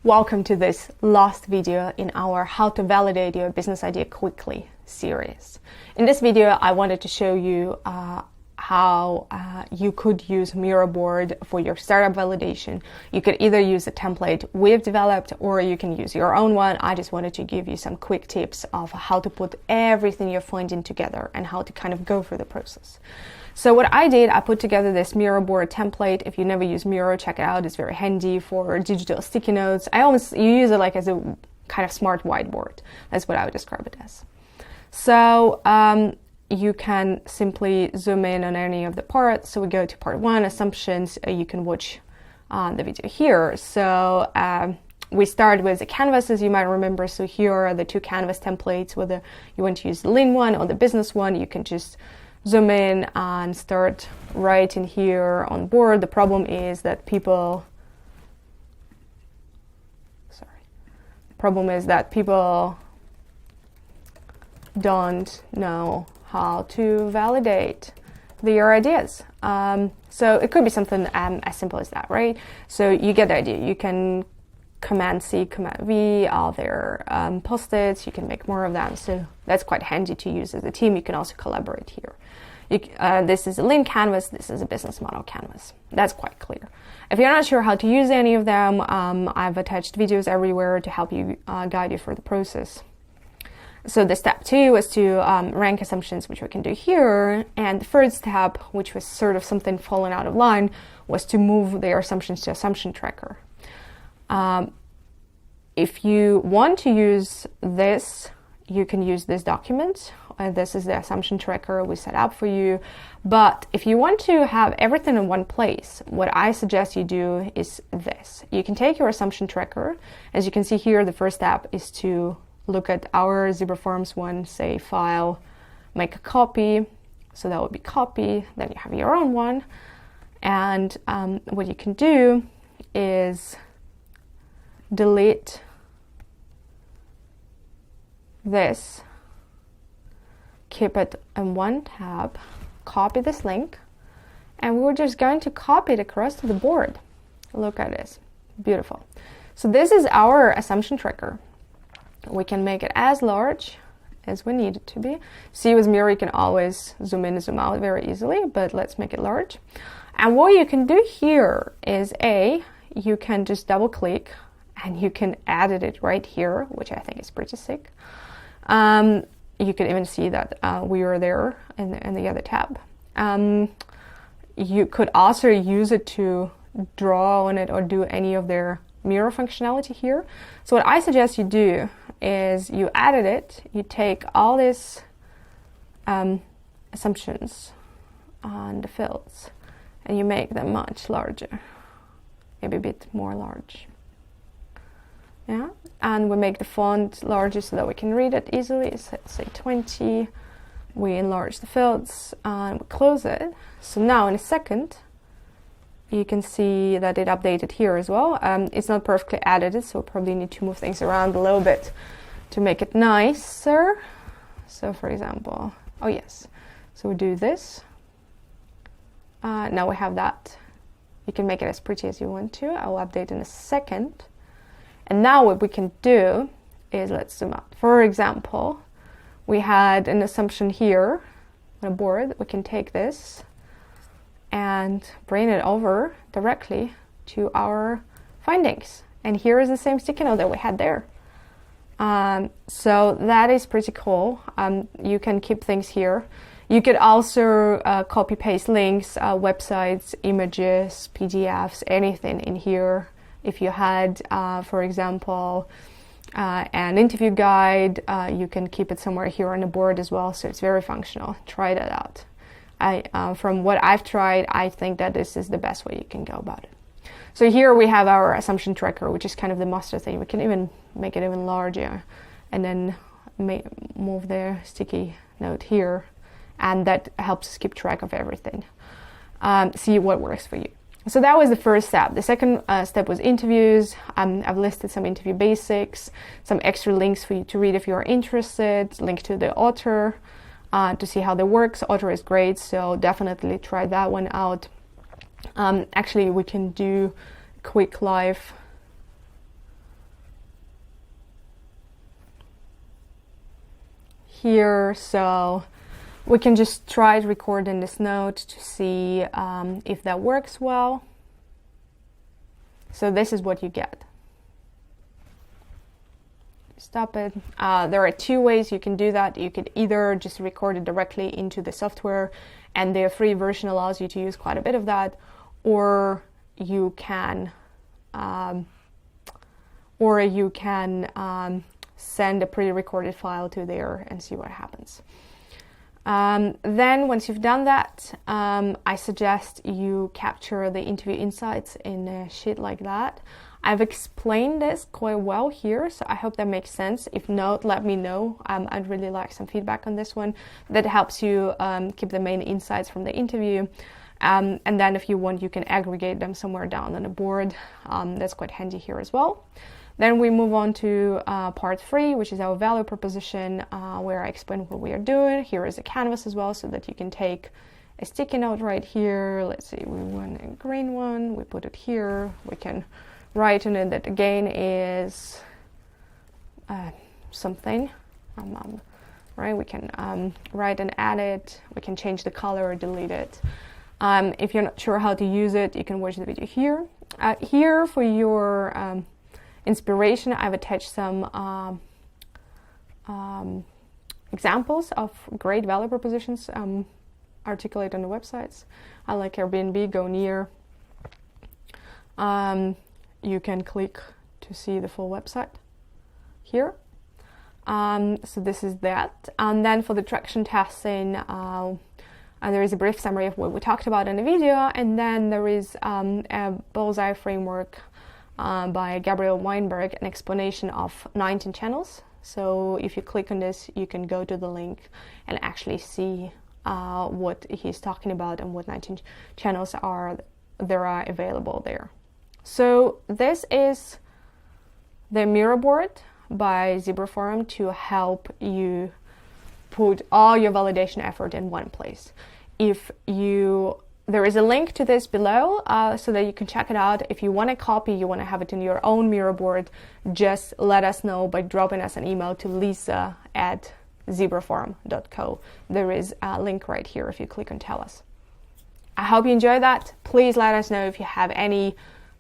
Welcome to this last video in our How to Validate Your Business Idea Quickly series. In this video, I wanted to show you how you could use Miro board for your startup validation. You could either use a template we've developed or you can use your own one. I just wanted to give you some quick tips of how to put everything you're finding together and how to kind of go through the process. So what I did, I put together this Miro board template. If you never use Miro, check it out. It's very handy for digital sticky notes. You use it like as a kind of smart whiteboard. That's what I would describe it as. So you can simply zoom in on any of the parts. So we go to part 1, assumptions. You can watch the video here. So we start with the canvases, you might remember. So here are the 2 canvas templates. Whether you want to use the lean one or the business one, you can just zoom in and start writing here on board. The problem is that people don't know how to validate their ideas. So it could be something as simple as that, right? So you get the idea. You can Command C, Command V, all their post-its. You can make more of them. So that's quite handy to use as a team. You can also collaborate here. This is a lean canvas. This is a business model canvas. That's quite clear. If you're not sure how to use any of them, I've attached videos everywhere to help you guide you through the process. So the step 2 was to rank assumptions, which we can do here. And the third step, which was sort of something falling out of line, was to move their assumptions to assumption tracker. If you want to use this, you can use this document. This is the assumption tracker we set up for you. But if you want to have everything in one place, what I suggest you do is this. You can take your assumption tracker. As you can see here, the first step is to look at our Zebra Forms one, say file, make a copy. So that would be copy. Then you have your own one. And what you can do is delete this, keep it in one tab, copy this link, and we're just going to copy it across to the board. Look at this, beautiful. So this is our assumption tracker. We can make it as large as we need it to be. See, with Miro you can always zoom in and zoom out very easily, but let's make it large. And what you can do here is you can just double click and you can edit it right here, which I think is pretty sick. You can even see that we are there in the other tab. You could also use it to draw on it or do any of their Miro functionality here. So what I suggest you do is you edit it, you take all these assumptions on the fields and you make them much larger, maybe a bit more large. Yeah, and we make the font larger so that we can read it easily. So let's say 20. We enlarge the fields and we close it. So now in a second, you can see that it updated here as well. It's not perfectly edited, so we'll probably need to move things around a little bit to make it nicer. So for example, oh yes, so we do this. Now we have that. You can make it as pretty as you want to. I will update in a second. And now what we can do is, let's zoom out. For example, we had an assumption here on a board. We can take this and bring it over directly to our findings. And here is the same sticky note that we had there. So that is pretty cool. You can keep things here. You could also copy paste links, websites, images, PDFs, anything in here. If you had, for example, an interview guide, you can keep it somewhere here on the board as well. So it's very functional. Try that out. From what I've tried, I think that this is the best way you can go about it. So here we have our assumption tracker, which is kind of the master thing. We can even make it even larger and then move the sticky note here. And that helps us keep track of everything. See what works for you. So that was the first step. The second step was interviews. I've listed some interview basics, some extra links for you to read if you're interested, link to the author to see how that works. Author is great, so definitely try that one out. Actually, we can do quick live here, so we can just try recording this note to see if that works well. So this is what you get. Stop it. There are two ways you can do that. You could either just record it directly into the software, and the free version allows you to use quite a bit of that, or you can send a pre-recorded file to there and see what happens. Then once you've done that, I suggest you capture the interview insights in a sheet like that. I've explained this quite well here, so I hope that makes sense. If not, let me know. I'd really like some feedback on this one. That helps you keep the main insights from the interview. And then if you want, you can aggregate them somewhere down on a board. That's quite handy here as well. Then we move on to part 3, which is our value proposition, where I explain what we are doing. Here is a canvas as well, so that you can take a sticky note right here. Let's see, we want a green one. We put it here. We can write in it that the gain is something. Right? We can write and add it. We can change the color or delete it. If you're not sure how to use it, you can watch the video here. Here for your inspiration, I've attached some examples of great value propositions articulated on the websites. I like Airbnb, Go Near. You can click to see the full website here. So this is that. And then for the traction testing, there is a brief summary of what we talked about in the video, and then there is a bullseye framework by Gabriel Weinberg, an explanation of 19 channels. So if you click on this, you can go to the link and actually see what he's talking about and what 19 channels are available there. So this is the Miro board by Zebra Forum to help you put all your validation effort in one place. There is a link to this below so that you can check it out. If you want a copy, you want to have it in your own Miro board, just let us know by dropping us an email to lisa@zebraforum.co. There is a link right here if you click on Tell Us. I hope you enjoyed that. Please let us know if you have any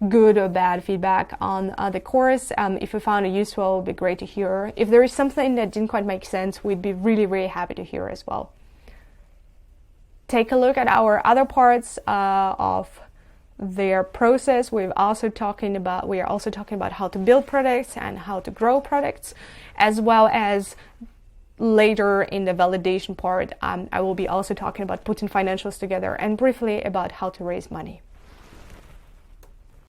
good or bad feedback on the course. If you found it useful, it would be great to hear. If there is something that didn't quite make sense, we'd be really, really happy to hear as well. Take a look at our other parts of their process. We are also talking about how to build products and how to grow products, as well as later in the validation part, I will be also talking about putting financials together and briefly about how to raise money.